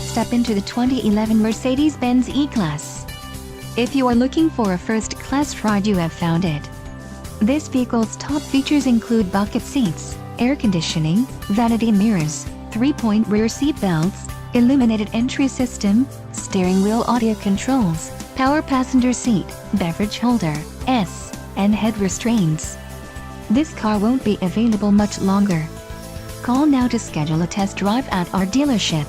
step into the 2011 Mercedes-Benz E-Class. If you are looking for a first-class ride, you have found it. This vehicle's top features include bucket seats, air conditioning, vanity mirrors, 3-point rear seatbelts, illuminated entry system, steering wheel audio controls, power passenger seat, beverage holder, and head restraints. This car won't be available much longer. Call now to schedule a test drive at our dealership.